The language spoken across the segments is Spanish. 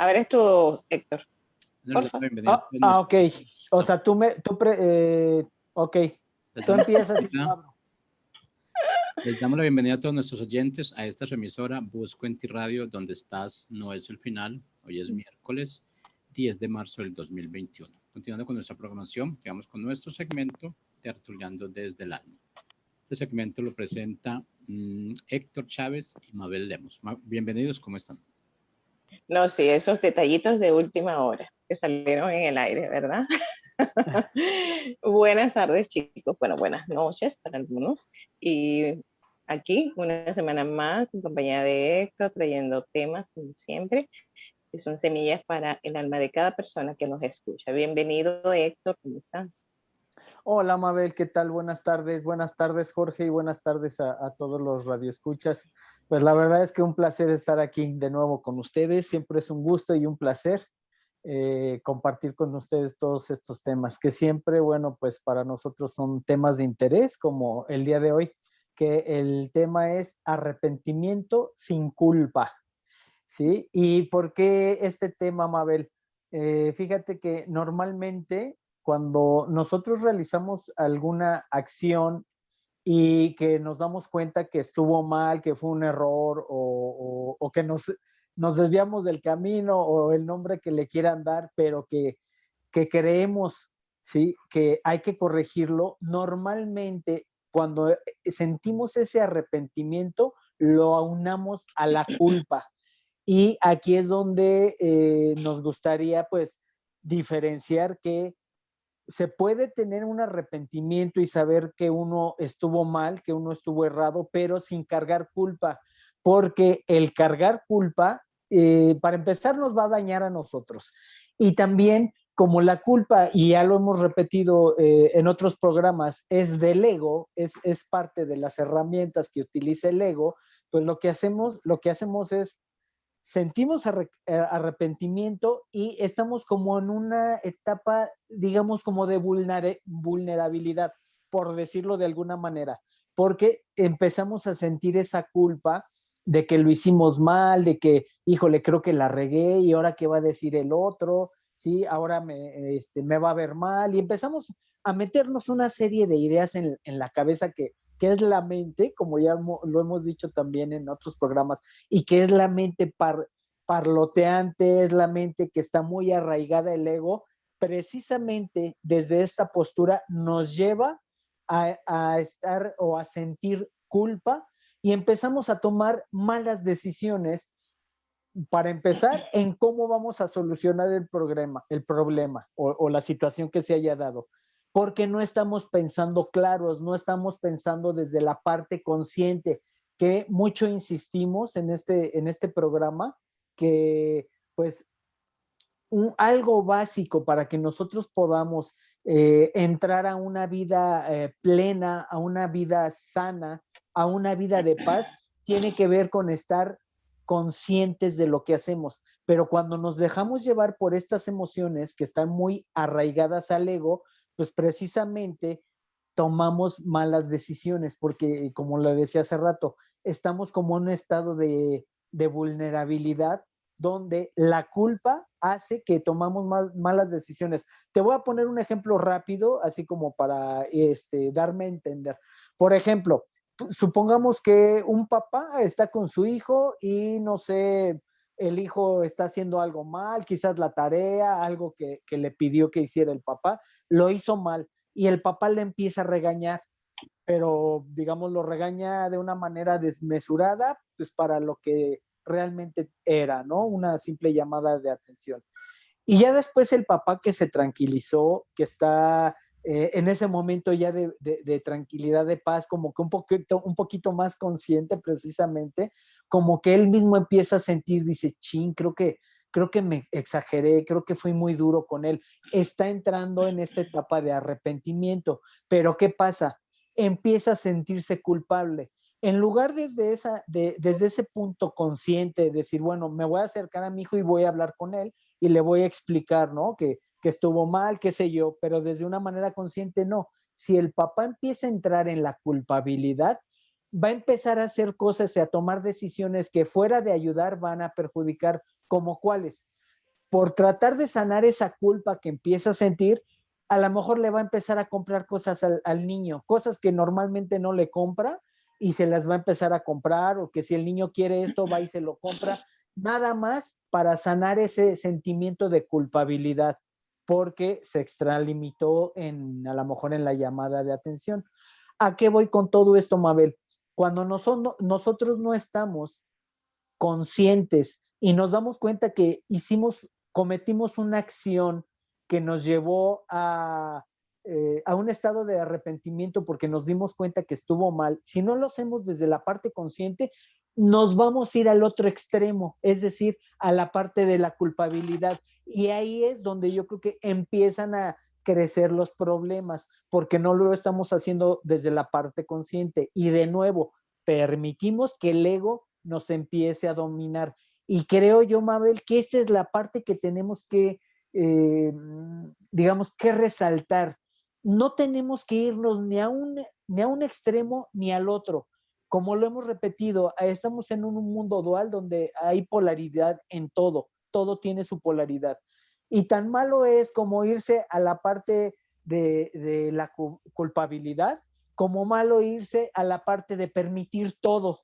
A ver, es tú, Héctor. Ok. O sea, ok. Tú empiezas y yo hablo. Les damos la bienvenida a todos nuestros oyentes a esta su emisora Buscuenti Radio, donde estás no es el final. Hoy es miércoles 10 de marzo del 2021. Continuando con nuestra programación, llegamos con nuestro segmento Tertuliando desde el alma. Este segmento lo presenta Héctor Chávez y Mabel Lemos. Bienvenidos, ¿cómo están? No, sí, esos detallitos de última hora que salieron en el aire, ¿verdad? Buenas tardes, chicos. Bueno, buenas noches para algunos. Y aquí, una semana más, en compañía de Héctor, trayendo temas, como siempre, que son semillas para el alma de cada persona que nos escucha. Bienvenido, Héctor, ¿cómo estás? Hola, Mabel, ¿qué tal? Buenas tardes, Jorge, y buenas tardes a todos los radioescuchas. Pues la verdad es que un placer estar aquí de nuevo con ustedes. Siempre es un gusto y un placer compartir con ustedes todos estos temas, que siempre, bueno, pues para nosotros son temas de interés, como el día de hoy, que el tema es arrepentimiento sin culpa, ¿sí? ¿Y por qué este tema, Mabel? Fíjate que normalmente cuando nosotros realizamos alguna acción y que nos damos cuenta que estuvo mal, que fue un error o que nos desviamos del camino o el nombre que le quieran dar, pero que creemos, ¿sí?, que hay que corregirlo, normalmente cuando sentimos ese arrepentimiento lo aunamos a la culpa. Y aquí es donde nos gustaría pues diferenciar que se puede tener un arrepentimiento y saber que uno estuvo mal, que uno estuvo errado, pero sin cargar culpa, porque el cargar culpa, para empezar, nos va a dañar a nosotros. Y también, como la culpa, y ya lo hemos repetido en otros programas, es del ego, es parte de las herramientas que utiliza el ego, pues lo que hacemos es sentimos arrepentimiento y estamos como en una etapa, digamos, como de vulnerabilidad, por decirlo de alguna manera, porque empezamos a sentir esa culpa de que lo hicimos mal, de que, híjole, creo que la regué y ahora qué va a decir el otro, ¿sí? Ahora me va a ver mal y empezamos a meternos una serie de ideas en la cabeza que es la mente, como ya lo hemos dicho también en otros programas, y que es la mente parloteante, es la mente que está muy arraigada el ego, precisamente desde esta postura nos lleva a estar o a sentir culpa y empezamos a tomar malas decisiones para empezar en cómo vamos a solucionar el problema o la situación que se haya dado. Porque no estamos pensando claros, no estamos pensando desde la parte consciente, que mucho insistimos en este programa, que pues algo básico para que nosotros podamos entrar a una vida plena, a una vida sana, a una vida de paz, tiene que ver con estar conscientes de lo que hacemos. Pero cuando nos dejamos llevar por estas emociones que están muy arraigadas al ego, pues precisamente tomamos malas decisiones, porque como lo decía hace rato, estamos como en un estado de vulnerabilidad donde la culpa hace que tomamos malas decisiones. Te voy a poner un ejemplo rápido, así como para darme a entender. Por ejemplo, supongamos que un papá está con su hijo y no sé, el hijo está haciendo algo mal, quizás la tarea, algo que le pidió que hiciera el papá, lo hizo mal y el papá le empieza a regañar, pero digamos lo regaña de una manera desmesurada, pues para lo que realmente era, ¿no? Una simple llamada de atención. Y ya después el papá que se tranquilizó, que está en ese momento ya de tranquilidad, de paz, como que un poquito más consciente precisamente, como que él mismo empieza a sentir, dice, chin, creo que me exageré, creo que fui muy duro con él. Está entrando en esta etapa de arrepentimiento, pero ¿qué pasa? Empieza a sentirse culpable. En lugar desde ese punto consciente, decir, bueno, me voy a acercar a mi hijo y voy a hablar con él y le voy a explicar, ¿no? Que estuvo mal, qué sé yo, pero desde una manera consciente no. Si el papá empieza a entrar en la culpabilidad, va a empezar a hacer cosas y a tomar decisiones que fuera de ayudar van a perjudicar, como cuáles. por tratar de sanar esa culpa que empieza a sentir, a lo mejor le va a empezar a comprar cosas al niño, cosas que normalmente no le compra y se las va a empezar a comprar, o que si el niño quiere esto, va y se lo compra, nada más para sanar ese sentimiento de culpabilidad, porque se extralimitó a lo mejor en la llamada de atención. ¿A qué voy con todo esto, Mabel? Cuando nosotros no estamos conscientes y nos damos cuenta que cometimos una acción que nos llevó a un estado de arrepentimiento porque nos dimos cuenta que estuvo mal, si no lo hacemos desde la parte consciente, nos vamos a ir al otro extremo, es decir, a la parte de la culpabilidad. Y ahí es donde yo creo que empiezan a crecer los problemas, porque no lo estamos haciendo desde la parte consciente. Y de nuevo, permitimos que el ego nos empiece a dominar. Y creo yo, Mabel, que esta es la parte que tenemos que, digamos, que resaltar. No tenemos que irnos ni a un extremo ni al otro. Como lo hemos repetido, estamos en un mundo dual donde hay polaridad en todo tiene su polaridad. Y tan malo es como irse a la parte de la culpabilidad, como malo irse a la parte de permitir todo,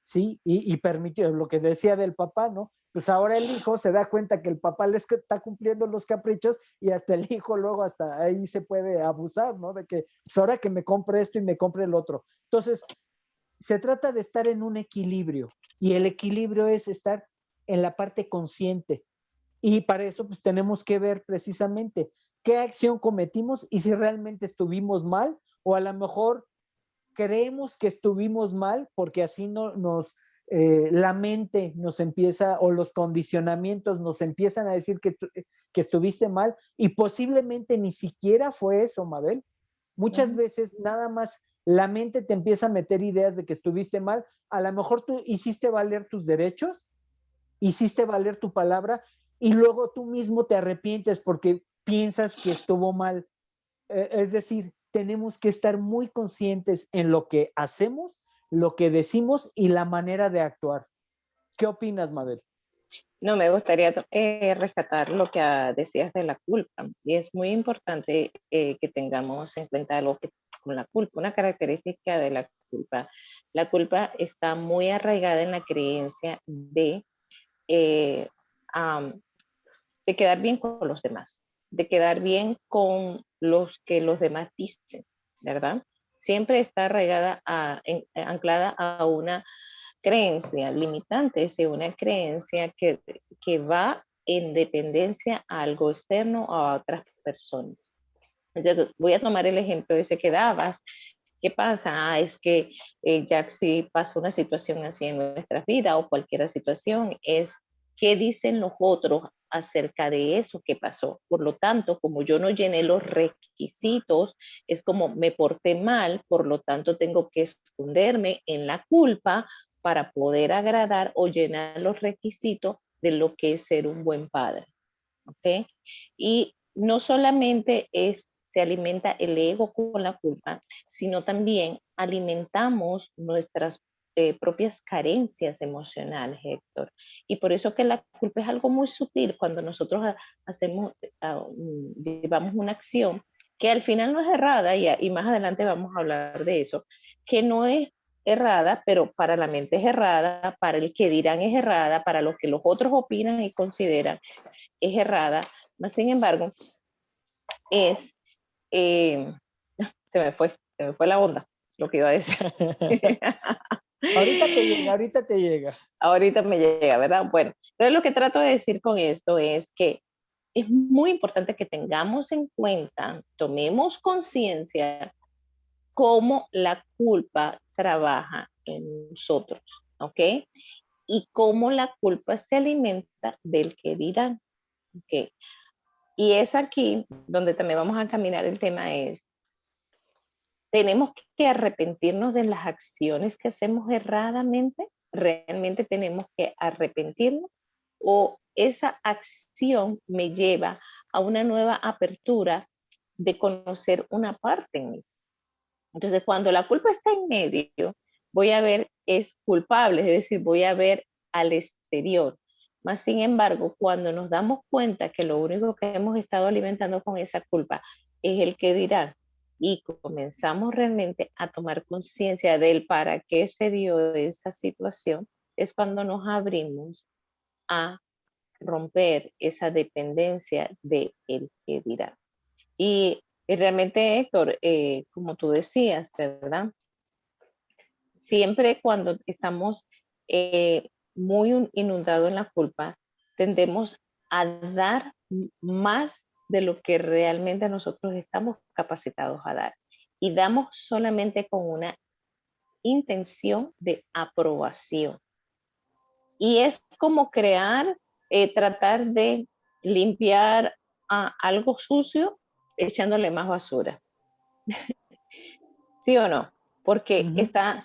¿sí? Y permitir, lo que decía del papá, ¿no? Pues ahora el hijo se da cuenta que el papá le está cumpliendo los caprichos y hasta el hijo luego hasta ahí se puede abusar, ¿no? De que pues ahora que me compre esto y me compre el otro. Entonces, se trata de estar en un equilibrio, y el equilibrio es estar en la parte consciente. Y para eso pues tenemos que ver precisamente qué acción cometimos y si realmente estuvimos mal, o a lo mejor creemos que estuvimos mal porque así la mente nos empieza, o los condicionamientos nos empiezan a decir que estuviste mal, y posiblemente ni siquiera fue eso, Mabel. Muchas veces nada más la mente te empieza a meter ideas de que estuviste mal. A lo mejor tú hiciste valer tus derechos, hiciste valer tu palabra, y luego tú mismo te arrepientes porque piensas que estuvo mal. Es decir, tenemos que estar muy conscientes en lo que hacemos, lo que decimos y la manera de actuar. ¿Qué opinas, Mabel? No, me gustaría rescatar lo que decías de la culpa. Y es muy importante que tengamos en cuenta algo con la culpa, una característica de la culpa. La culpa está muy arraigada en la creencia eh, um, de quedar bien con los demás, de quedar bien con los que los demás dicen, ¿verdad? Siempre está arraigada, anclada a una creencia limitante, es una creencia que va en dependencia a algo externo o a otras personas. Entonces, voy a tomar el ejemplo ese que dabas. ¿Qué pasa? Es que ya si pasa una situación así en nuestras vidas o cualquier situación, es qué dicen los otros acerca de eso que pasó. Por lo tanto, como yo no llené los requisitos, es como me porté mal, por lo tanto tengo que esconderme en la culpa para poder agradar o llenar los requisitos de lo que es ser un buen padre. ¿Ok? Y no solamente se alimenta el ego con la culpa, sino también alimentamos nuestras propias carencias emocionales, Héctor. Y por eso que la culpa es algo muy sutil cuando nosotros llevamos una acción que al final no es errada, y más adelante vamos a hablar de eso, que no es errada, pero para la mente es errada, para el que dirán es errada, para lo que los otros opinan y consideran es errada. Mas, sin embargo, es, eh, se me fue la onda, lo que iba a decir. Ahorita te llega, ahorita te llega. Ahorita me llega, ¿verdad? Bueno, entonces lo que trato de decir con esto es que es muy importante que tengamos en cuenta, tomemos conciencia cómo la culpa trabaja en nosotros, ¿ok? Y cómo la culpa se alimenta del que dirán, ¿ok? Y es aquí donde también vamos a caminar el tema es, tenemos que arrepentirnos de las acciones que hacemos erradamente, realmente tenemos que arrepentirnos, o esa acción me lleva a una nueva apertura de conocer una parte en mí. Entonces, cuando la culpa está en medio, voy a ver, es culpable, es decir, voy a ver al exterior. Mas, sin embargo, cuando nos damos cuenta que lo único que hemos estado alimentando con esa culpa es el que dirán, y comenzamos realmente a tomar conciencia del para qué se dio esa situación, es cuando nos abrimos a romper esa dependencia de el que dirá. Y realmente, Héctor, como tú decías, ¿verdad? Siempre cuando estamos muy inundados en la culpa, tendemos a dar más de lo que realmente nosotros estamos capacitados a dar. Y damos solamente con una intención de aprobación. Y es como crear, tratar de limpiar algo sucio echándole más basura. ¿Sí o no? Porque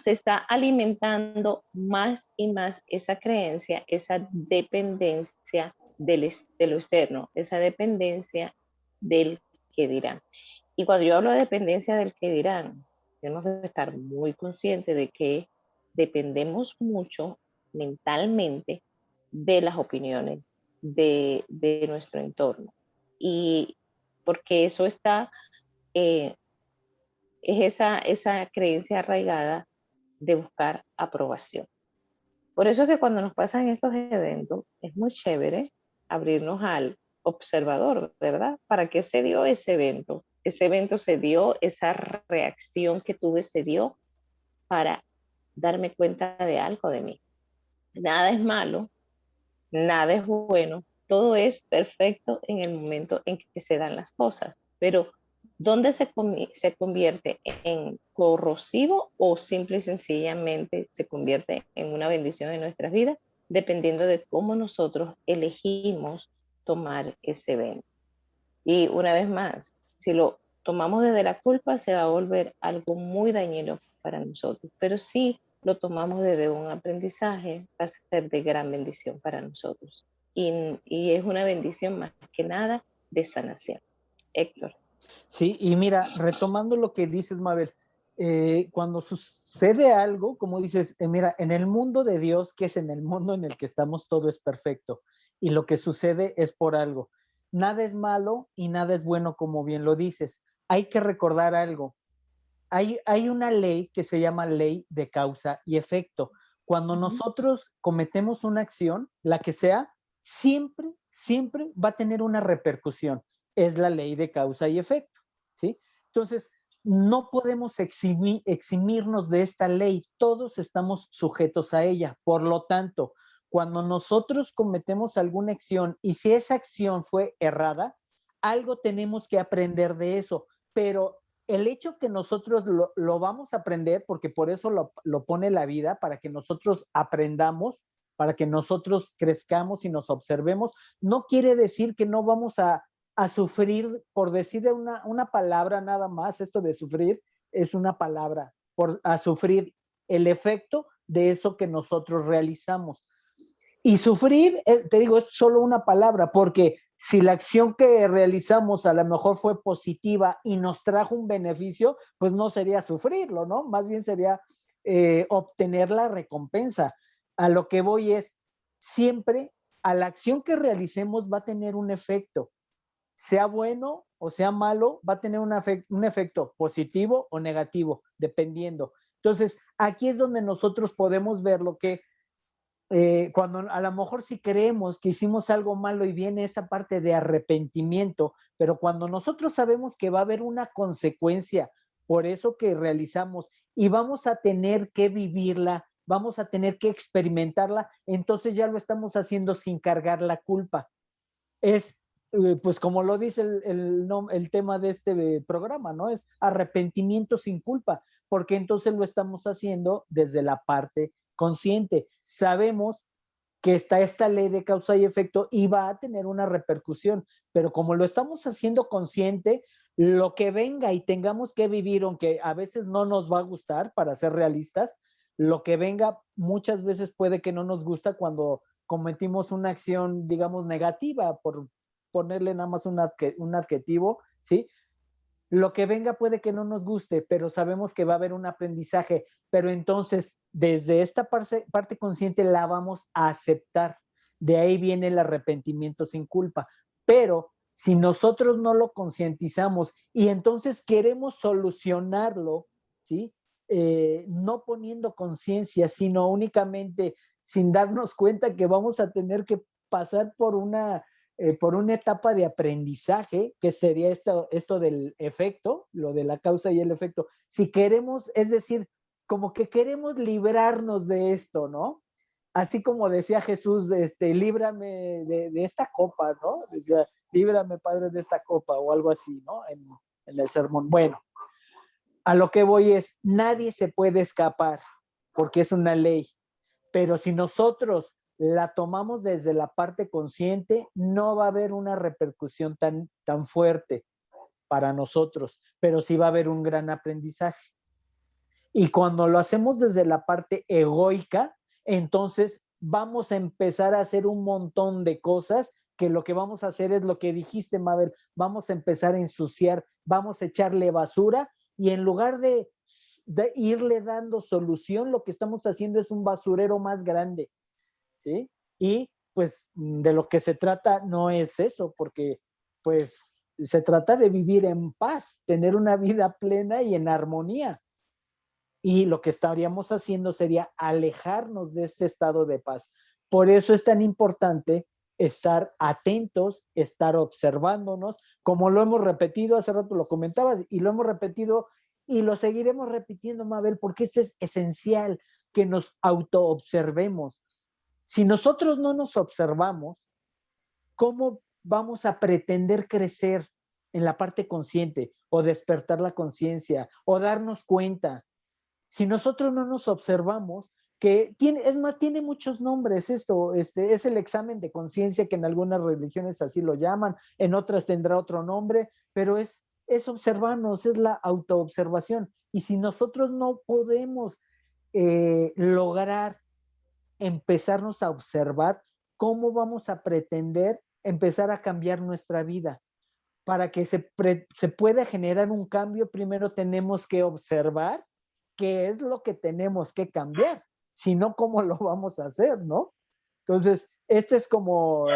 se está alimentando más y más esa creencia, esa dependencia de lo externo, esa dependencia del que dirán. Y cuando yo hablo de dependencia del que dirán, tenemos que estar muy conscientes de que dependemos mucho mentalmente de las opiniones de nuestro entorno. Y porque eso está, es esa creencia arraigada de buscar aprobación. Por eso es que cuando nos pasan estos eventos, es muy chévere abrirnos al observador, ¿verdad? ¿Para qué se dio ese evento? Ese evento se dio, esa reacción que tuve se dio para darme cuenta de algo de mí. Nada es malo, nada es bueno, todo es perfecto en el momento en que se dan las cosas, pero ¿dónde se convierte en corrosivo o simple y sencillamente se convierte en una bendición en nuestras vidas? Dependiendo de cómo nosotros elegimos tomar ese evento. Y una vez más, si lo tomamos desde la culpa, se va a volver algo muy dañino para nosotros. Pero si lo tomamos desde un aprendizaje, va a ser de gran bendición para nosotros. Y es una bendición más que nada de sanación. Héctor. Sí, y mira, retomando lo que dices, Mabel, cuando sucede algo, como dices, mira, en el mundo de Dios, que es en el mundo en el que estamos, todo es perfecto. Y lo que sucede es por algo. Nada es malo y nada es bueno, como bien lo dices. Hay que recordar algo. Hay una ley que se llama ley de causa y efecto. Cuando nosotros cometemos una acción, la que sea, siempre, siempre va a tener una repercusión. Es la ley de causa y efecto, ¿sí? Entonces, no podemos eximirnos de esta ley. Todos estamos sujetos a ella. Por lo tanto, cuando nosotros cometemos alguna acción y si esa acción fue errada, algo tenemos que aprender de eso. Pero el hecho que nosotros lo vamos a aprender, porque por eso lo pone la vida, para que nosotros aprendamos, para que nosotros crezcamos y nos observemos, no quiere decir que no vamos a sufrir, por decir una palabra nada más, esto de sufrir es una palabra, a sufrir el efecto de eso que nosotros realizamos. Y sufrir, te digo, es solo una palabra, porque si la acción que realizamos a lo mejor fue positiva y nos trajo un beneficio, pues no sería sufrirlo, ¿no? Más bien sería obtener la recompensa. A lo que voy es, siempre a la acción que realicemos va a tener un efecto. Sea bueno o sea malo, va a tener un efecto positivo o negativo, dependiendo. Entonces, aquí es donde nosotros podemos ver lo que cuando a lo mejor si creemos que hicimos algo malo y viene esta parte de arrepentimiento, pero cuando nosotros sabemos que va a haber una consecuencia por eso que realizamos y vamos a tener que vivirla, vamos a tener que experimentarla, entonces ya lo estamos haciendo sin cargar la culpa. Es, pues como lo dice el tema de este programa, ¿no? Es arrepentimiento sin culpa, porque entonces lo estamos haciendo desde la parte consciente. Sabemos que está esta ley de causa y efecto y va a tener una repercusión, pero como lo estamos haciendo consciente, lo que venga y tengamos que vivir, aunque a veces no nos va a gustar, para ser realistas, lo que venga muchas veces puede que no nos gusta cuando cometimos una acción, digamos, negativa, por ponerle nada más un adjetivo, ¿sí? Lo que venga puede que no nos guste, pero sabemos que va a haber un aprendizaje, pero entonces desde esta parte consciente la vamos a aceptar. De ahí viene el arrepentimiento sin culpa. Pero si nosotros no lo concientizamos y entonces queremos solucionarlo, ¿sí? No poniendo conciencia, sino únicamente sin darnos cuenta que vamos a tener que pasar por una etapa de aprendizaje, que sería esto del efecto, lo de la causa y el efecto. Si queremos, es decir, como que queremos librarnos de esto, ¿no? Así como decía Jesús, líbrame de esta copa, ¿no? Decía, líbrame, Padre, de esta copa, o algo así, ¿no? En el sermón. Bueno, a lo que voy es, nadie se puede escapar, porque es una ley. Pero si nosotros la tomamos desde la parte consciente, no va a haber una repercusión tan fuerte para nosotros, pero sí va a haber un gran aprendizaje. Y cuando lo hacemos desde la parte egoica, entonces vamos a empezar a hacer un montón de cosas que lo que vamos a hacer es lo que dijiste, Mabel, vamos a empezar a ensuciar, vamos a echarle basura y en lugar de irle dando solución, lo que estamos haciendo es un basurero más grande, ¿sí? Y pues de lo que se trata no es eso, porque pues se trata de vivir en paz, tener una vida plena y en armonía. Y lo que estaríamos haciendo sería alejarnos de este estado de paz. Por eso es tan importante estar atentos, estar observándonos, como lo hemos repetido, hace rato lo comentabas, y lo hemos repetido y lo seguiremos repitiendo, Mabel, porque esto es esencial, que nos autoobservemos. Si nosotros no nos observamos, ¿cómo vamos a pretender crecer en la parte consciente o despertar la conciencia o darnos cuenta? Si nosotros no nos observamos, tiene muchos nombres esto, es el examen de conciencia que en algunas religiones así lo llaman, en otras tendrá otro nombre, pero es observarnos, es la autoobservación. Y si nosotros no podemos lograr empezarnos a observar, ¿cómo vamos a pretender empezar a cambiar nuestra vida? Para que se pueda generar un cambio, primero tenemos que observar qué es lo que tenemos que cambiar, si no, ¿cómo lo vamos a hacer, no? Entonces, este es como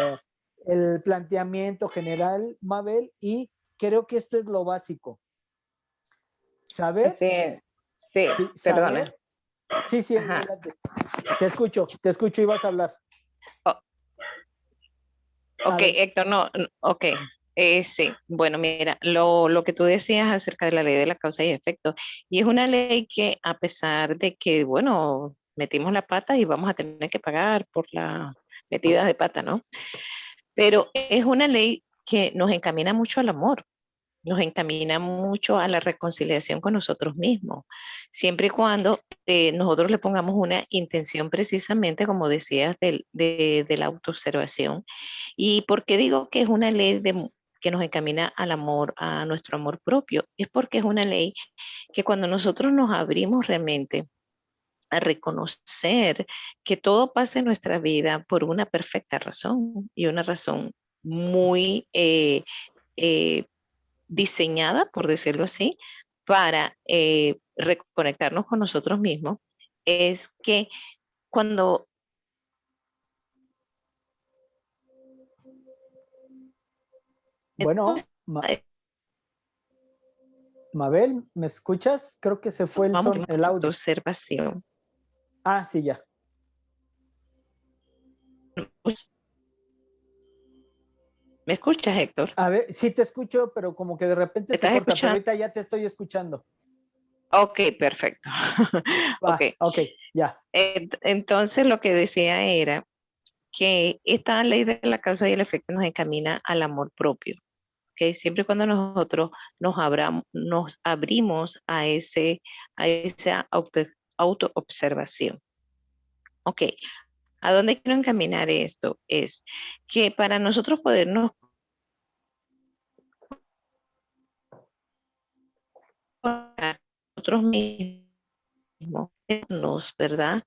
el planteamiento general, Mabel, y creo que esto es lo básico. ¿Saber? Sí, perdona. ¿Saber? Sí, adelante. Te escucho y vas a hablar. Ok, Héctor, ok. Sí, bueno, mira, lo que tú decías acerca de la ley de la causa y efecto, y es una ley que a pesar de que, bueno, metimos la pata y vamos a tener que pagar por la metida de pata, ¿no? Pero es una ley que nos encamina mucho al amor, nos encamina mucho a la reconciliación con nosotros mismos, siempre y cuando nosotros le pongamos una intención precisamente, como decías, de la autoobservación. ¿Y por qué digo que es una ley que nos encamina al amor, a nuestro amor propio? Es porque es una ley que cuando nosotros nos abrimos realmente a reconocer que todo pasa en nuestra vida por una perfecta razón y una razón muy diseñada, por decirlo así, para reconectarnos con nosotros mismos, es que cuando... Bueno, Mabel, ¿me escuchas? Creo que se fue el audio. Observación. Ah, sí, ya. ¿Me escuchas, Héctor? A ver, sí te escucho, pero como que de repente se corta, pero ahorita ya te estoy escuchando. Ok, perfecto. Ok, ya. Entonces lo que decía era que esta ley de la causa y el efecto nos encamina al amor propio. Okay, siempre y cuando nosotros nos abrimos a esa autoobservación. Ok, ¿a dónde quiero encaminar esto? Es que para nosotros podernos nosotros mismos, ¿verdad?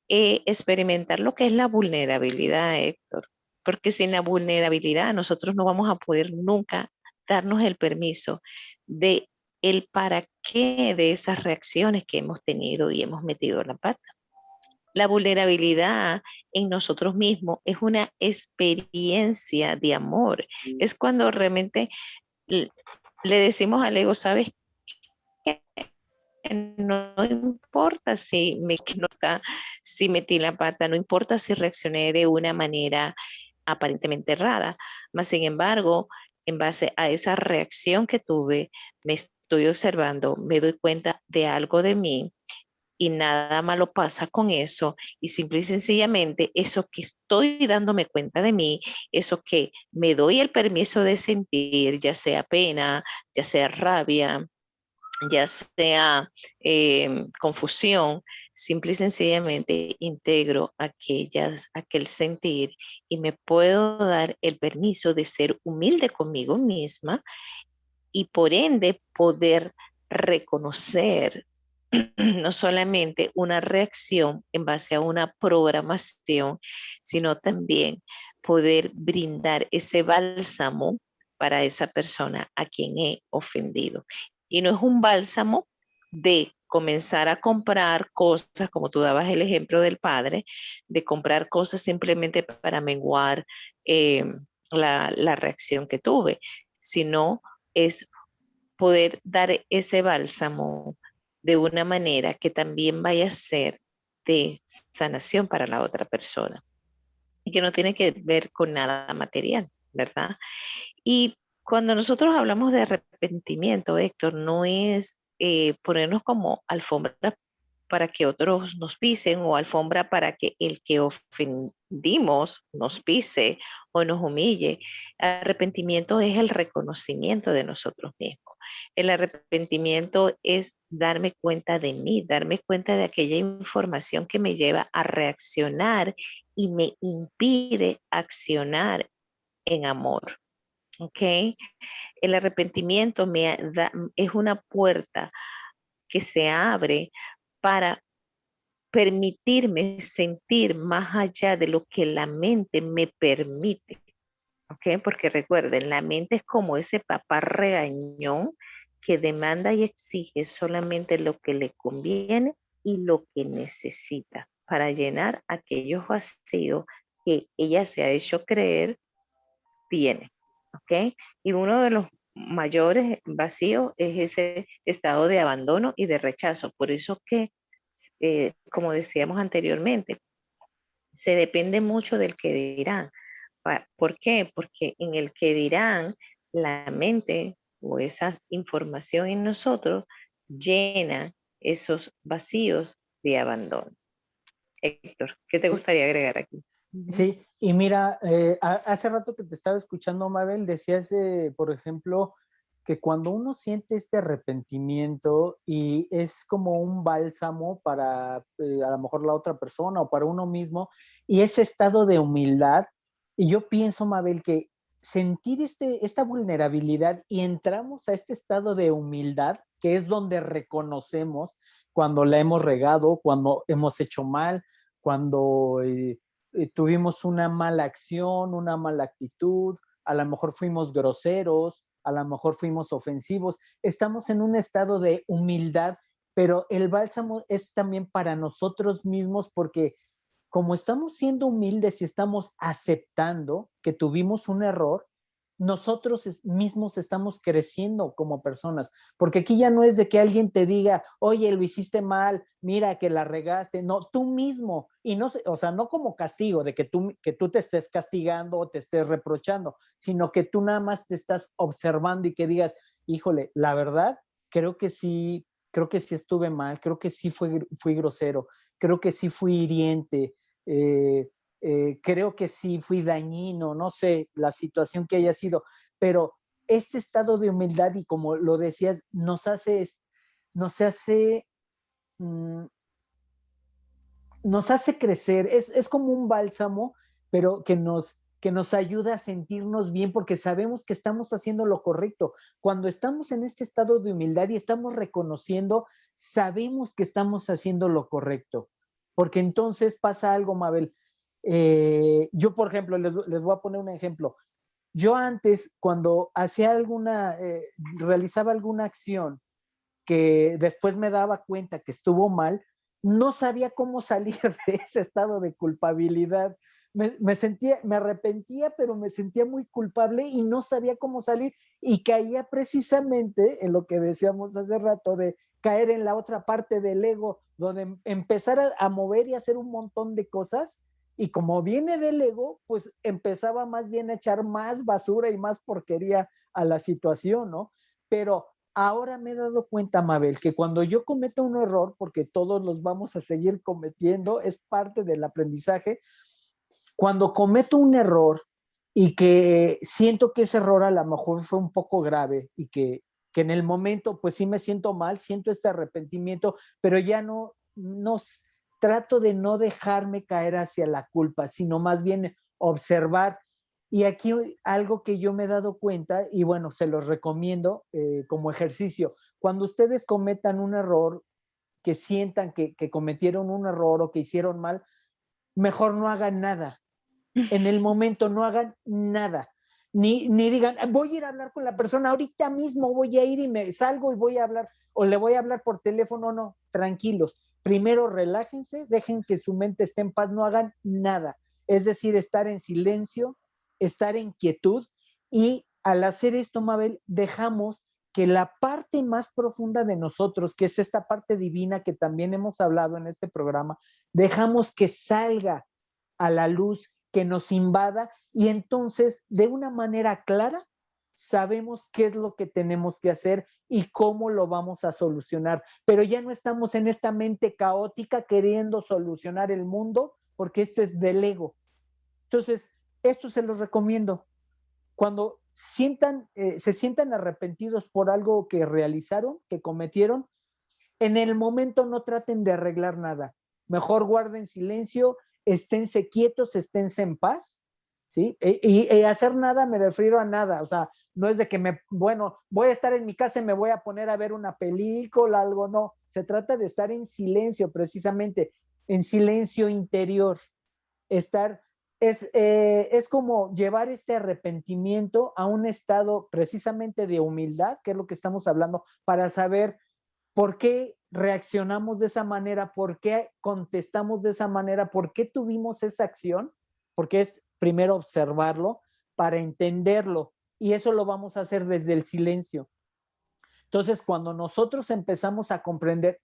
Experimentar lo que es la vulnerabilidad, Héctor, porque sin la vulnerabilidad nosotros no vamos a poder nunca darnos el permiso de el para qué de esas reacciones que hemos tenido y hemos metido la pata. La vulnerabilidad en nosotros mismos es una experiencia de amor. Es cuando realmente le decimos al ego, ¿sabes qué? No importa si me equivoqué, si metí la pata, no importa si reaccioné de una manera aparentemente errada, mas sin embargo, en base a esa reacción que tuve, me estoy observando, me doy cuenta de algo de mí y nada malo pasa con eso y simple y sencillamente eso que estoy dándome cuenta de mí, eso que me doy el permiso de sentir, ya sea pena, ya sea rabia, ya sea confusión, simple y sencillamente integro aquel sentir y me puedo dar el permiso de ser humilde conmigo misma y por ende poder reconocer no solamente una reacción en base a una programación, sino también poder brindar ese bálsamo para esa persona a quien he ofendido. Y no es un bálsamo de comenzar a comprar cosas, como tú dabas el ejemplo del padre, de comprar cosas simplemente para menguar la reacción que tuve, sino es poder dar ese bálsamo de una manera que también vaya a ser de sanación para la otra persona y que no tiene que ver con nada material, ¿verdad? Y cuando nosotros hablamos de arrepentimiento, Héctor, no es ponernos como alfombra para que otros nos pisen o alfombra para que el que ofendimos nos pise o nos humille. Arrepentimiento es el reconocimiento de nosotros mismos. El arrepentimiento es darme cuenta de mí, darme cuenta de aquella información que me lleva a reaccionar y me impide accionar en amor. ¿Ok? El arrepentimiento es una puerta que se abre para permitirme sentir más allá de lo que la mente me permite. ¿Ok? Porque recuerden, la mente es como ese papá regañón que demanda y exige solamente lo que le conviene y lo que necesita para llenar aquellos vacíos que ella se ha hecho creer tiene. ¿Ok? Y uno de los mayores vacíos es ese estado de abandono y de rechazo. Por eso que, como decíamos anteriormente, se depende mucho del que dirán. ¿Por qué? Porque en el que dirán, la mente o esa información en nosotros llena esos vacíos de abandono. Héctor, ¿qué te Sí, gustaría agregar aquí? sí, y mira, hace rato que te estaba escuchando, Mabel, decías, por ejemplo, que cuando uno siente este arrepentimiento y es como un bálsamo para a lo mejor la otra persona o para uno mismo, y ese estado de humildad, y yo pienso, Mabel, que sentir esta vulnerabilidad y entramos a este estado de humildad, que es donde reconocemos cuando la hemos regado, cuando hemos hecho mal, cuando tuvimos una mala acción, una mala actitud, a lo mejor fuimos groseros, a lo mejor fuimos ofensivos. Estamos en un estado de humildad, pero el bálsamo es también para nosotros mismos porque como estamos siendo humildes y estamos aceptando que tuvimos un error, nosotros mismos estamos creciendo como personas, porque aquí ya no es de que alguien te diga, oye, lo hiciste mal, mira que la regaste, no, tú mismo, y no, o sea, no como castigo de que tú te estés castigando o te estés reprochando, sino que tú nada más te estás observando y que digas, híjole, la verdad, creo que sí estuve mal, creo que sí fui grosero, creo que sí fui hiriente, eh, creo que sí fui dañino, no sé, la situación que haya sido, pero este estado de humildad y como lo decías, nos hace, mm, nos hace crecer, es como un bálsamo, pero que nos ayuda a sentirnos bien porque sabemos que estamos haciendo lo correcto. Cuando estamos en este estado de humildad y estamos reconociendo, sabemos que estamos haciendo lo correcto. Porque entonces pasa algo, Mabel. Yo, por ejemplo, les voy a poner un ejemplo. Yo antes, cuando realizaba alguna acción que después me daba cuenta que estuvo mal, no sabía cómo salir de ese estado de culpabilidad. Me arrepentía, pero me sentía muy culpable y no sabía cómo salir, y caía precisamente en lo que decíamos hace rato, de caer en la otra parte del ego, donde empezar a mover y hacer un montón de cosas, y como viene del ego, pues empezaba más bien a echar más basura y más porquería a la situación, ¿no? Pero ahora me he dado cuenta, Mabel, que cuando yo cometo un error, porque todos los vamos a seguir cometiendo, es parte del aprendizaje, cuando cometo un error y que siento que ese error a lo mejor fue un poco grave y que en el momento pues sí me siento mal, siento este arrepentimiento, pero ya no trato de no dejarme caer hacia la culpa, sino más bien observar. Y aquí algo que yo me he dado cuenta, y bueno, se los recomiendo como ejercicio, cuando ustedes cometan un error, que sientan que cometieron un error o que hicieron mal, mejor no hagan nada. En el momento no hagan nada. Ni digan, voy a ir a hablar con la persona, ahorita mismo voy a ir y me salgo y voy a hablar, o le voy a hablar por teléfono. No, tranquilos. Primero relájense, dejen que su mente esté en paz, no hagan nada. Es decir, estar en silencio, estar en quietud, y al hacer esto, Mabel, dejamos que la parte más profunda de nosotros, que es esta parte divina que también hemos hablado en este programa, dejamos que salga a la luz, que nos invada, y entonces de una manera clara sabemos qué es lo que tenemos que hacer y cómo lo vamos a solucionar, pero ya no estamos en esta mente caótica queriendo solucionar el mundo, porque esto es del ego. Entonces, esto se los recomiendo. Cuando se sientan arrepentidos por algo que realizaron, que cometieron, en el momento no traten de arreglar nada. Mejor guarden silencio, esténse quietos, esténse en paz, ¿sí? Y hacer nada me refiero a nada, o sea, no es de que voy a estar en mi casa y me voy a poner a ver una película, algo, no. Se trata de estar en silencio, precisamente, en silencio interior. Es como llevar este arrepentimiento a un estado precisamente de humildad, que es lo que estamos hablando, para saber por qué reaccionamos de esa manera, por qué contestamos de esa manera, por qué tuvimos esa acción, porque es primero observarlo para entenderlo, y eso lo vamos a hacer desde el silencio. Entonces, cuando nosotros empezamos a comprender,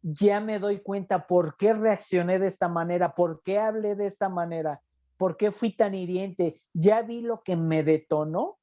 ya me doy cuenta por qué reaccioné de esta manera, por qué hablé de esta manera, por qué fui tan hiriente, ya vi lo que me detonó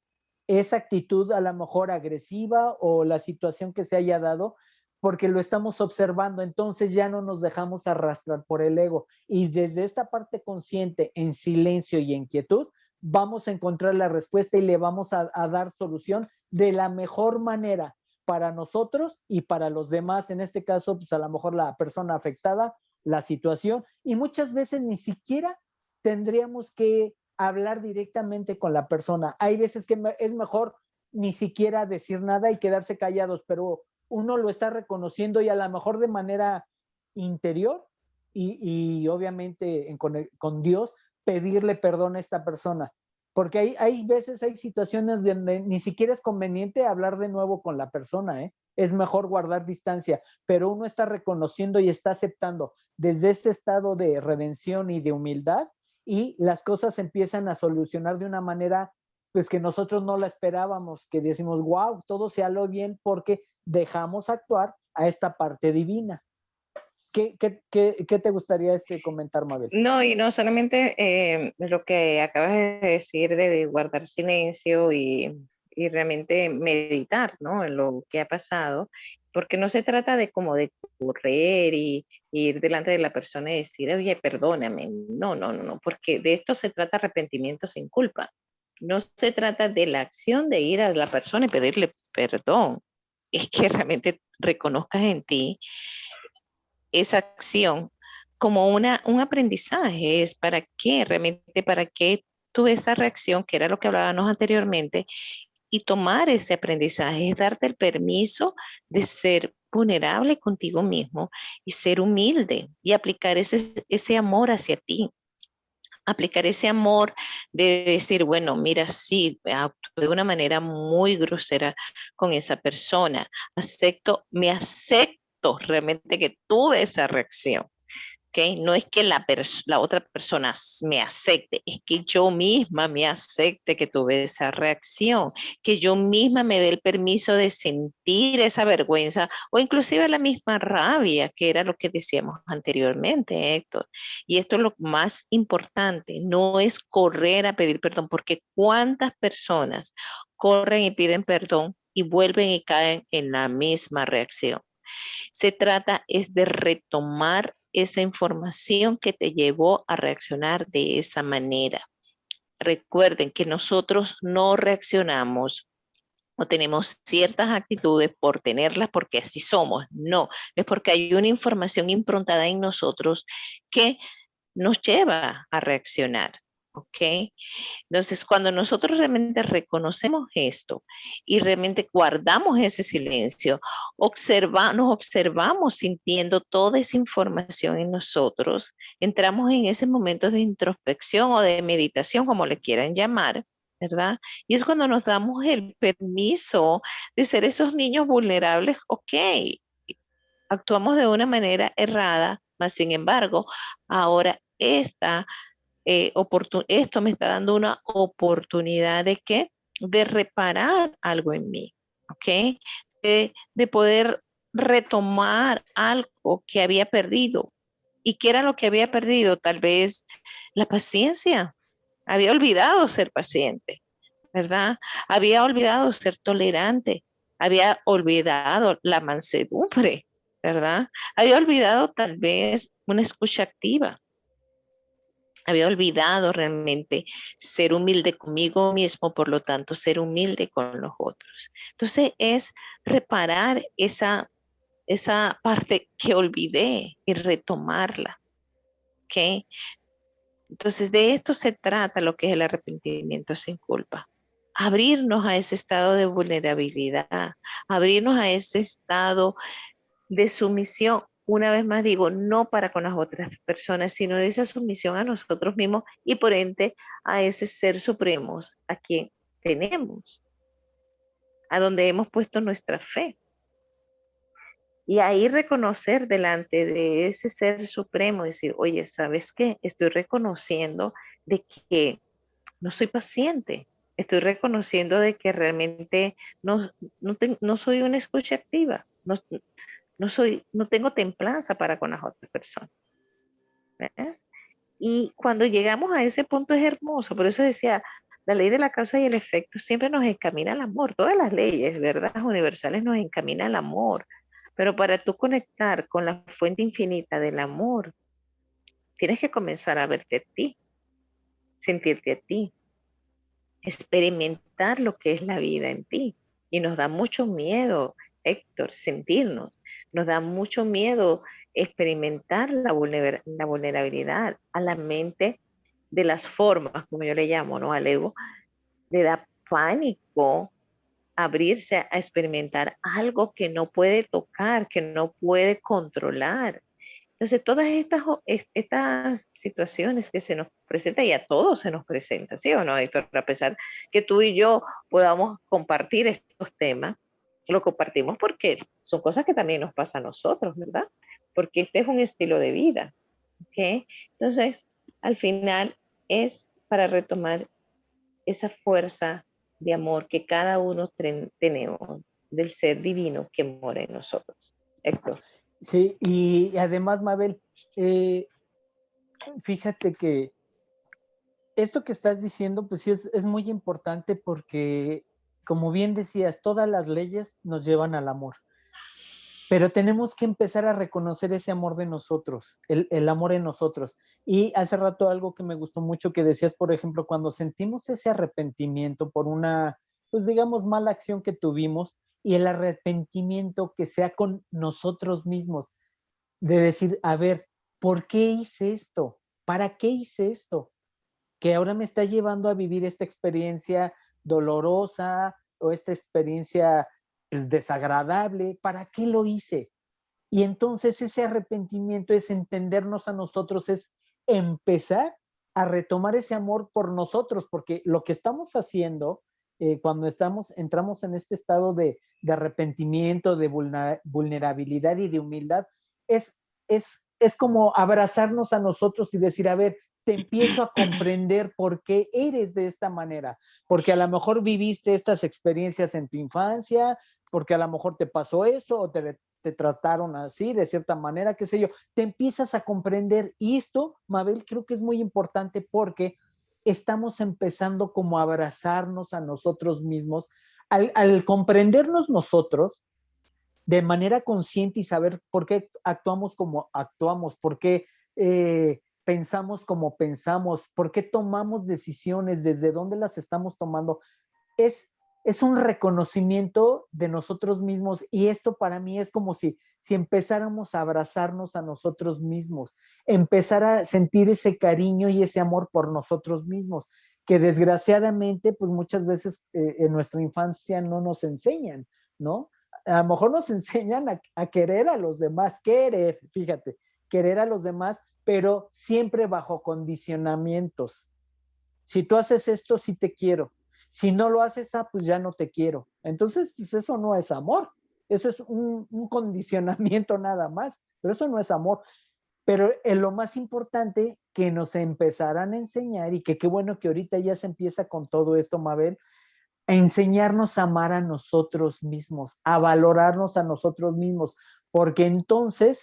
esa actitud a lo mejor agresiva o la situación que se haya dado, porque lo estamos observando. Entonces ya no nos dejamos arrastrar por el ego, y desde esta parte consciente, en silencio y en quietud, vamos a encontrar la respuesta y le vamos a dar solución de la mejor manera para nosotros y para los demás. En este caso, pues a lo mejor la persona afectada, la situación, y muchas veces ni siquiera tendríamos que hablar directamente con la persona. Hay veces que es mejor ni siquiera decir nada y quedarse callados, pero uno lo está reconociendo, y a lo mejor de manera interior y obviamente con Dios, pedirle perdón a esta persona. Porque hay veces, hay situaciones donde ni siquiera es conveniente hablar de nuevo con la persona, ¿eh? Es mejor guardar distancia, pero uno está reconociendo y está aceptando desde este estado de redención y de humildad, y las cosas se empiezan a solucionar de una manera pues que nosotros no la esperábamos, que decimos, wow, todo se haló bien porque dejamos actuar a esta parte divina. ¿Qué te gustaría comentar, Mabel? No, y no solamente lo que acabas de decir de guardar silencio y realmente meditar, ¿no?, en lo que ha pasado, porque no se trata de como de correr y ir delante de la persona y decir, oye, perdóname. No, porque de esto se trata arrepentimiento sin culpa. No se trata de la acción de ir a la persona y pedirle perdón. Es que realmente reconozcas en ti esa acción como un aprendizaje. Es para qué, realmente, para qué tuve esa reacción, que era lo que hablábamos anteriormente, y tomar ese aprendizaje, es darte el permiso de ser vulnerable contigo mismo y ser humilde y aplicar ese amor hacia ti. Aplicar ese amor de decir, bueno, mira, sí, actué de una manera muy grosera con esa persona. Me acepto esto, realmente que tuve esa reacción. ¿Okay? No es que la otra persona me acepte, es que yo misma me acepte que tuve esa reacción, que yo misma me dé el permiso de sentir esa vergüenza o inclusive la misma rabia, que era lo que decíamos anteriormente, Héctor. Y esto es lo más importante, no es correr a pedir perdón, porque cuántas personas corren y piden perdón y vuelven y caen en la misma reacción. Se trata es de retomar esa información que te llevó a reaccionar de esa manera. Recuerden que nosotros no reaccionamos o tenemos ciertas actitudes por tenerlas porque así somos. No, es porque hay una información improntada en nosotros que nos lleva a reaccionar. ¿Ok? Entonces, cuando nosotros realmente reconocemos esto y realmente guardamos ese silencio, nos observamos sintiendo toda esa información en nosotros, entramos en ese momento de introspección o de meditación, como le quieran llamar, ¿verdad? Y es cuando nos damos el permiso de ser esos niños vulnerables, ok, actuamos de una manera errada, mas sin embargo, ahora esto me está dando una oportunidad de ¿qué? De reparar algo en mí, ¿ok? De poder retomar algo que había perdido. ¿Y qué era lo que había perdido? Tal vez la paciencia. Había olvidado ser paciente, ¿verdad? Había olvidado ser tolerante. Había olvidado la mansedumbre, ¿verdad? Había olvidado tal vez una escucha activa. Había olvidado realmente ser humilde conmigo mismo, por lo tanto, ser humilde con los otros. Entonces, es reparar esa parte que olvidé y retomarla. ¿Ok? Entonces, de esto se trata lo que es el arrepentimiento sin culpa. Abrirnos a ese estado de vulnerabilidad, abrirnos a ese estado de sumisión, una vez más digo, no para con las otras personas, sino de esa sumisión a nosotros mismos y por ende a ese ser supremo a quien tenemos, a donde hemos puesto nuestra fe. Y ahí reconocer delante de ese ser supremo, decir, oye, ¿sabes qué? Estoy reconociendo de que no soy paciente. Estoy reconociendo de que realmente no soy una escucha activa. No tengo templanza para con las otras personas. ¿Ves? Y cuando llegamos a ese punto es hermoso, por eso decía, la ley de la causa y el efecto siempre nos encamina al amor, todas las leyes, ¿verdad? Universales nos encaminan al amor, pero para tú conectar con la fuente infinita del amor, tienes que comenzar a verte a ti, sentirte a ti, experimentar lo que es la vida en ti. Y nos da mucho miedo, Héctor, sentirnos. Nos da mucho miedo experimentar la vulnerabilidad a la mente de las formas, como yo le llamo, ¿no? Al ego. Le da pánico abrirse a experimentar algo que no puede tocar, que no puede controlar. Entonces, todas estas situaciones que se nos presentan, y a todos se nos presenta, ¿sí o no, Héctor? A pesar que tú y yo podamos compartir estos temas, lo compartimos porque son cosas que también nos pasan a nosotros, ¿verdad? Porque este es un estilo de vida, ¿ok? Entonces, al final es para retomar esa fuerza de amor que cada uno tenemos del ser divino que mora en nosotros. Héctor. Sí, y además, Mabel, fíjate que esto que estás diciendo, pues sí, es muy importante porque, como bien decías, todas las leyes nos llevan al amor. Pero tenemos que empezar a reconocer ese amor de nosotros, el amor en nosotros. Y hace rato algo que me gustó mucho que decías, por ejemplo, cuando sentimos ese arrepentimiento por una, pues digamos, mala acción que tuvimos y el arrepentimiento que sea con nosotros mismos, de decir, a ver, ¿por qué hice esto? ¿Para qué hice esto? Que ahora me está llevando a vivir esta experiencia dolorosa o esta experiencia desagradable. ¿Para qué lo hice? Y entonces ese arrepentimiento es entendernos a nosotros, es empezar a retomar ese amor por nosotros, porque lo que estamos haciendo cuando entramos en este estado de arrepentimiento, de vulnerabilidad y de humildad, es como abrazarnos a nosotros y decir, a ver, te empiezo a comprender por qué eres de esta manera, porque a lo mejor viviste estas experiencias en tu infancia, porque a lo mejor te pasó eso o te trataron así, de cierta manera, qué sé yo, te empiezas a comprender. Y esto, Mabel, creo que es muy importante porque estamos empezando como a abrazarnos a nosotros mismos. Al comprendernos nosotros de manera consciente y saber por qué actuamos como actuamos, por qué pensamos como pensamos, por qué tomamos decisiones, desde dónde las estamos tomando, es un reconocimiento de nosotros mismos, y esto para mí es como si empezáramos a abrazarnos a nosotros mismos, empezar a sentir ese cariño y ese amor por nosotros mismos, que desgraciadamente pues muchas veces en nuestra infancia no nos enseñan, ¿no? A lo mejor nos enseñan a querer a los demás, fíjate, querer a los demás, pero siempre bajo condicionamientos. Si tú haces esto, sí te quiero. Si no lo haces, pues ya no te quiero. Entonces, pues eso no es amor. Eso es un condicionamiento nada más, pero eso no es amor. Pero lo más importante que nos empezaran a enseñar, y que qué bueno que ahorita ya se empieza con todo esto, Mabel, a enseñarnos a amar a nosotros mismos, a valorarnos a nosotros mismos, porque entonces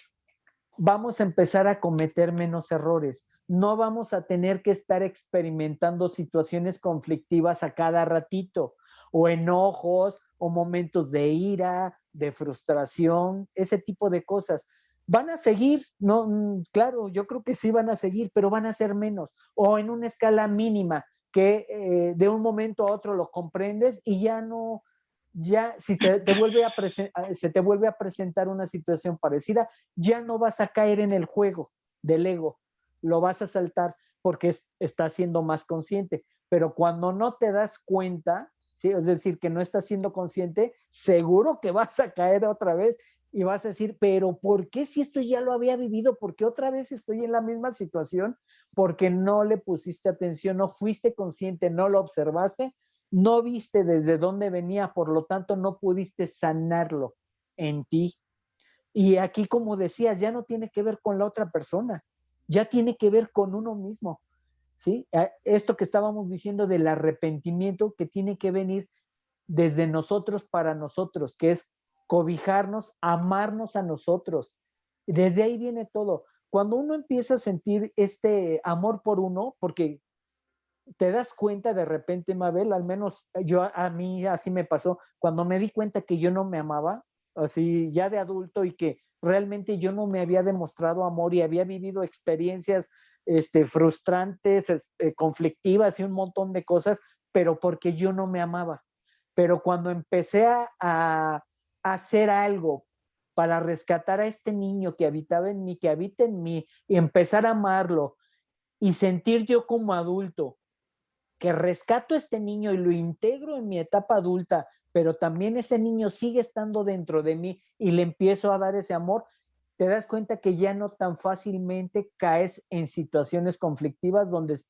vamos a empezar a cometer menos errores. No vamos a tener que estar experimentando situaciones conflictivas a cada ratito, o enojos, o momentos de ira, de frustración, ese tipo de cosas. Van a seguir, no, claro, yo creo que sí van a seguir, pero van a ser menos, o en una escala mínima, que de un momento a otro lo comprendes y ya no, ya si se te vuelve a presentar una situación parecida, ya no vas a caer en el juego del ego, lo vas a saltar porque estás siendo más consciente. Pero cuando no te das cuenta, ¿sí? Es decir, que no estás siendo consciente, seguro que vas a caer otra vez y vas a decir, pero ¿por qué si esto ya lo había vivido? ¿Por qué otra vez estoy en la misma situación? Porque no le pusiste atención, no fuiste consciente, no lo observaste, no viste desde dónde venía, por lo tanto no pudiste sanarlo en ti. Y aquí, como decías, ya no tiene que ver con la otra persona, ya tiene que ver con uno mismo, ¿sí? Esto que estábamos diciendo del arrepentimiento, que tiene que venir desde nosotros para nosotros, que es cobijarnos, amarnos a nosotros. Desde ahí viene todo. Cuando uno empieza a sentir este amor por uno, porque te das cuenta de repente, Mabel, al menos a mí así me pasó, cuando me di cuenta que yo no me amaba, así ya de adulto, y que realmente yo no me había demostrado amor y había vivido experiencias frustrantes, conflictivas y un montón de cosas, pero porque yo no me amaba. Pero cuando empecé a hacer algo para rescatar a este niño que habitaba en mí, que habita en mí, y empezar a amarlo y sentir yo como adulto que rescato a este niño y lo integro en mi etapa adulta, pero también ese niño sigue estando dentro de mí y le empiezo a dar ese amor, te das cuenta que ya no tan fácilmente caes en situaciones conflictivas donde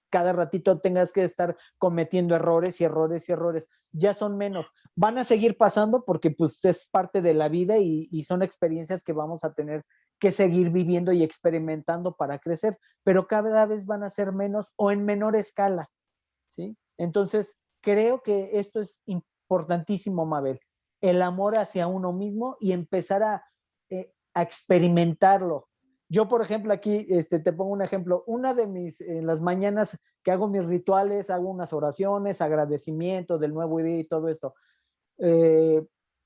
cada ratito tengas que estar cometiendo errores y errores y errores. Ya son menos. Van a seguir pasando porque pues es parte de la vida y son experiencias que vamos a tener que seguir viviendo y experimentando para crecer, pero cada vez van a ser menos o en menor escala. ¿Sí? Entonces, creo que esto es importantísimo, Mabel, el amor hacia uno mismo y empezar a experimentarlo. Yo, por ejemplo, aquí te pongo un ejemplo. Una de en las mañanas que hago mis rituales, hago unas oraciones, agradecimiento del nuevo día y todo esto.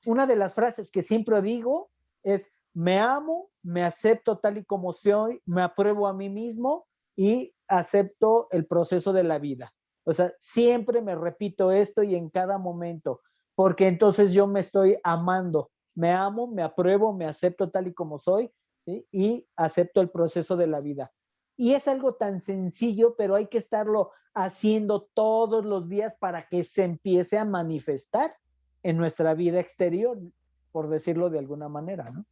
Una de las frases que siempre digo es, me amo, me acepto tal y como soy, me apruebo a mí mismo y acepto el proceso de la vida. O sea, siempre me repito esto y en cada momento, porque entonces yo me estoy amando, me amo, me apruebo, me acepto tal y como soy, ¿sí? Y acepto el proceso de la vida. Y es algo tan sencillo, pero hay que estarlo haciendo todos los días para que se empiece a manifestar en nuestra vida exterior, por decirlo de alguna manera, ¿no?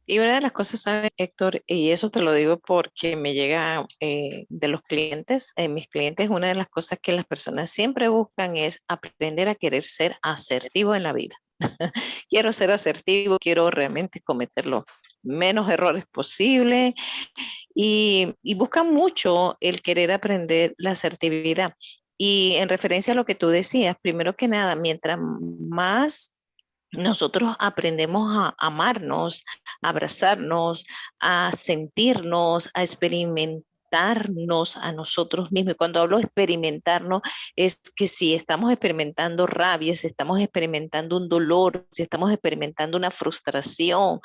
Y una de las cosas, ¿sabes, Héctor? Y eso te lo digo porque me llega de los clientes. Mis clientes, una de las cosas que las personas siempre buscan es aprender a querer ser asertivo en la vida. Quiero ser asertivo, quiero realmente cometer los menos errores posible y buscan mucho el querer aprender la asertividad. Y en referencia a lo que tú decías, primero que nada, mientras más nosotros aprendemos a amarnos, a abrazarnos, a sentirnos, a experimentarnos a nosotros mismos. Y cuando hablo de experimentarnos, es que si estamos experimentando rabia, si estamos experimentando un dolor, si estamos experimentando una frustración,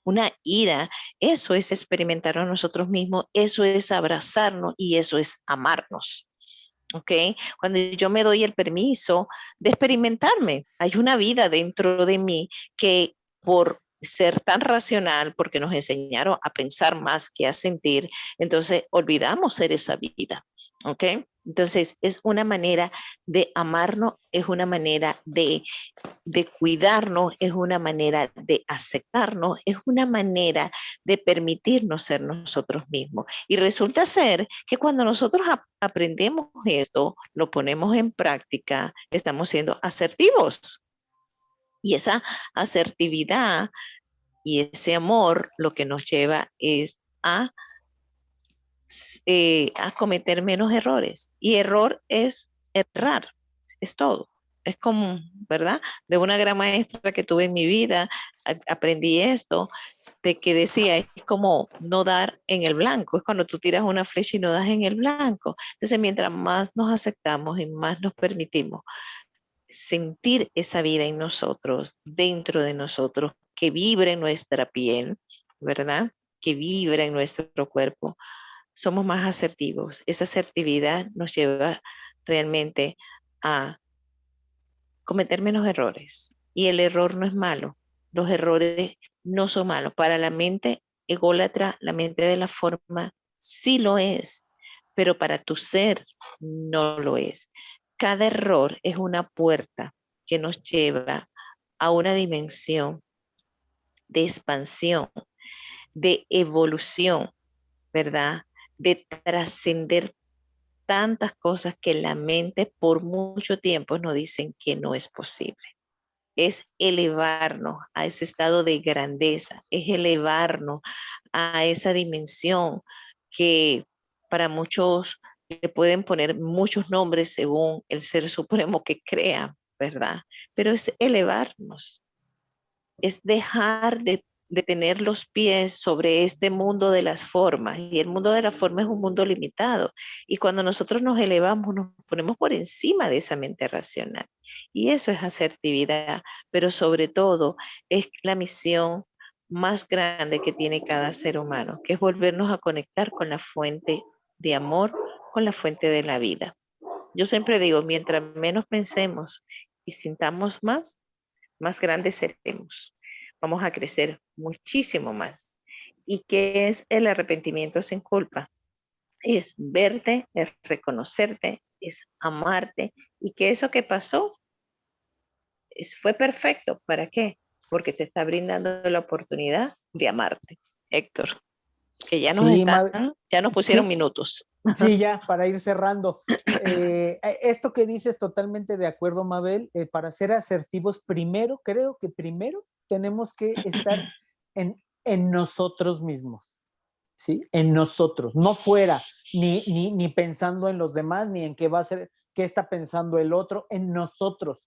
una ira, eso es experimentar a nosotros mismos, eso es abrazarnos y eso es amarnos. ¿Ok? Cuando yo me doy el permiso de experimentarme, hay una vida dentro de mí que por ser tan racional, porque nos enseñaron a pensar más que a sentir, entonces olvidamos ser esa vida. ¿Ok? Entonces es una manera de amarnos, es una manera de cuidarnos, es una manera de aceptarnos, es una manera de permitirnos ser nosotros mismos. Y resulta ser que cuando nosotros aprendemos esto, lo ponemos en práctica, estamos siendo asertivos. Y esa asertividad y ese amor lo que nos lleva es a cometer menos errores. Y error es errar, es todo. Es como, ¿verdad? De una gran maestra que tuve en mi vida, aprendí esto, de que decía, es como no dar en el blanco, es cuando tú tiras una flecha y no das en el blanco. Entonces, mientras más nos aceptamos y más nos permitimos sentir esa vida en nosotros, dentro de nosotros, que vibra en nuestra piel, ¿verdad? Que vibra en nuestro cuerpo, somos más asertivos. Esa asertividad nos lleva realmente a cometer menos errores. Y el error no es malo. Los errores no son malos. Para la mente ególatra, la mente de la forma, sí lo es, pero para tu ser no lo es. Cada error es una puerta que nos lleva a una dimensión de expansión, de evolución, ¿verdad? De trascender tantas cosas que la mente por mucho tiempo nos dicen que no es posible. Es elevarnos a ese estado de grandeza, es elevarnos a esa dimensión que para muchos le pueden poner muchos nombres según el ser supremo que crea, ¿verdad? Pero es elevarnos, es dejar de tener los pies sobre este mundo de las formas. Y el mundo de las formas es un mundo limitado. Y cuando nosotros nos elevamos, nos ponemos por encima de esa mente racional. Y eso es asertividad, pero sobre todo es la misión más grande que tiene cada ser humano, que es volvernos a conectar con la fuente de amor, con la fuente de la vida. Yo siempre digo, mientras menos pensemos y sintamos más grandes seremos. Vamos a crecer muchísimo más. ¿Y qué es el arrepentimiento sin culpa? Es verte, es reconocerte, es amarte y que eso que pasó fue perfecto. ¿Para qué? Porque te está brindando la oportunidad de amarte. Héctor, que ya Sí, ya nos pusieron sí, minutos. sí, ya, para ir cerrando. Esto que dices, totalmente de acuerdo, Mabel. Para ser asertivos, creo que primero tenemos que estar en nosotros mismos, ¿sí? En nosotros, no fuera, ni pensando en los demás, ni en qué va a ser, qué está pensando el otro, en nosotros.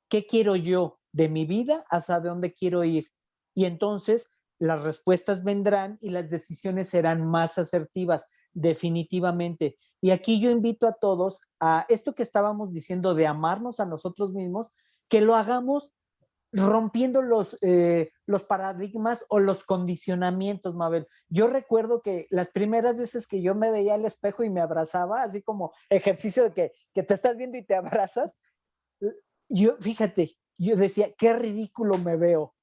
¿Qué quiero yo de mi vida? ¿Hacia dónde quiero ir? Y entonces las respuestas vendrán y las decisiones serán más asertivas, definitivamente. Y aquí yo invito a todos a esto que estábamos diciendo de amarnos a nosotros mismos, que lo hagamos rompiendo los paradigmas o los condicionamientos, Mabel. Yo recuerdo que las primeras veces que yo me veía al espejo y me abrazaba, así como ejercicio de que te estás viendo y te abrazas, fíjate, yo decía, qué ridículo me veo.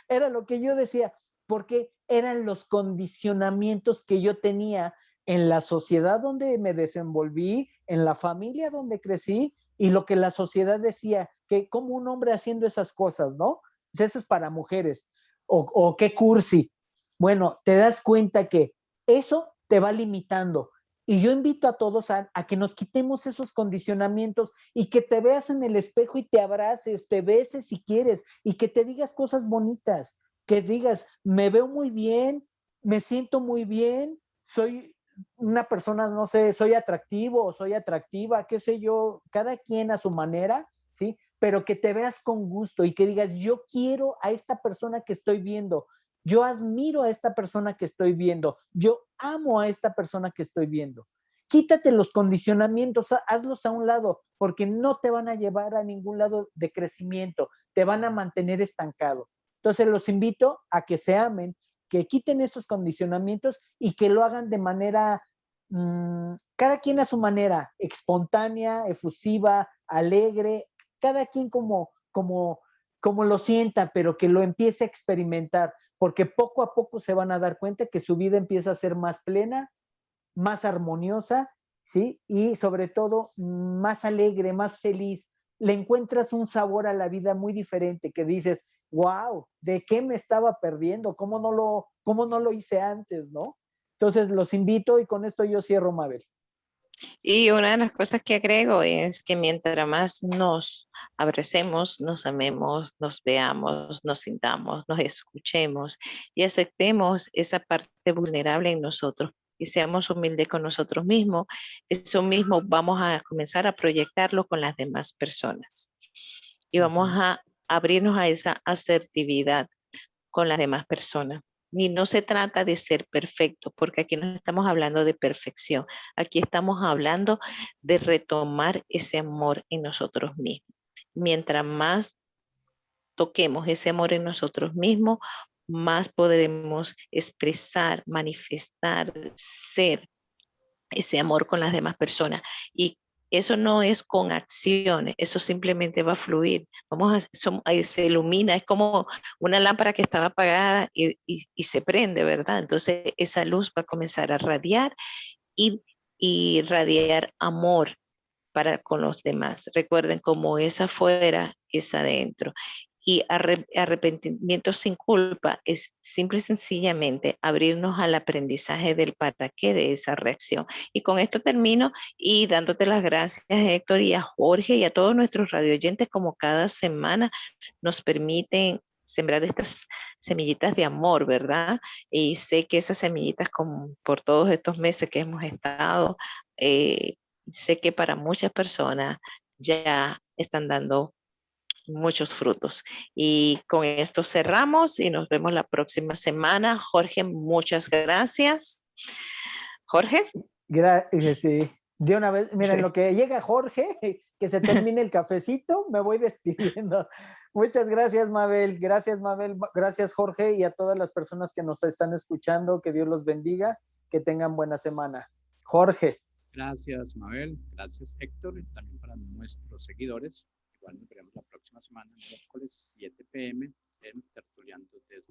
Era lo que yo decía, porque eran los condicionamientos que yo tenía en la sociedad donde me desenvolví, en la familia donde crecí, y lo que la sociedad decía, que como un hombre haciendo esas cosas, ¿no? eso es para mujeres, o qué cursi. Bueno, te das cuenta que eso te va limitando. Y yo invito a todos a que nos quitemos esos condicionamientos y que te veas en el espejo y te abraces, te beses si quieres y que te digas cosas bonitas, que digas, me veo muy bien, me siento muy bien, soy una persona, no sé, soy atractivo o soy atractiva, qué sé yo, cada quien a su manera, ¿sí? Pero que te veas con gusto y que digas, yo quiero a esta persona que estoy viendo, yo admiro a esta persona que estoy viendo, yo amo a esta persona que estoy viendo. Quítate los condicionamientos, hazlos a un lado, porque no te van a llevar a ningún lado de crecimiento, te van a mantener estancado. Entonces los invito a que se amen, que quiten esos condicionamientos y que lo hagan de manera, cada quien a su manera, espontánea, efusiva, alegre, cada quien como lo sienta, pero que lo empiece a experimentar, porque poco a poco se van a dar cuenta que su vida empieza a ser más plena, más armoniosa, ¿sí? Y sobre todo más alegre, más feliz. Le encuentras un sabor a la vida muy diferente que dices, wow, ¿de qué me estaba perdiendo? ¿Cómo no lo hice antes, no? Entonces los invito y con esto yo cierro, Mabel. Y una de las cosas que agrego es que mientras más nos abracemos, nos amemos, nos veamos, nos sintamos, nos escuchemos y aceptemos esa parte vulnerable en nosotros y seamos humildes con nosotros mismos, eso mismo vamos a comenzar a proyectarlo con las demás personas y vamos a abrirnos a esa asertividad con las demás personas. Y no se trata de ser perfecto, porque aquí no estamos hablando de perfección, aquí estamos hablando de retomar ese amor en nosotros mismos. Mientras más toquemos ese amor en nosotros mismos, más podremos expresar, manifestar, ser ese amor con las demás personas. Y eso no es con acciones, eso simplemente va a fluir. Se ilumina, es como una lámpara que estaba apagada y se prende, ¿verdad? Entonces esa luz va a comenzar a radiar y radiar amor para con los demás. Recuerden, como es afuera, es adentro. Y arrepentimiento sin culpa es simple y sencillamente abrirnos al aprendizaje del para qué de esa reacción. Y con esto termino y dándote las gracias, Héctor, y a Jorge y a todos nuestros radioyentes, como cada semana nos permiten sembrar estas semillitas de amor, ¿verdad? Y sé que esas semillitas, como por todos estos meses que hemos estado, sé que para muchas personas ya están dando muchos frutos. Y con esto cerramos y nos vemos la próxima semana. Jorge, muchas gracias. Jorge. Sí. De una vez, miren, Sí. lo que llega Jorge, que se termine el cafecito, me voy despidiendo. Muchas gracias, Mabel. Gracias, Mabel. Gracias, Jorge, y a todas las personas que nos están escuchando. Que Dios los bendiga. Que tengan buena semana. Jorge. Gracias, Mabel. Gracias, Héctor. Y también para nuestros seguidores. Igual nos veremos la próxima semana, miércoles 7 p.m. en Tertuleando desde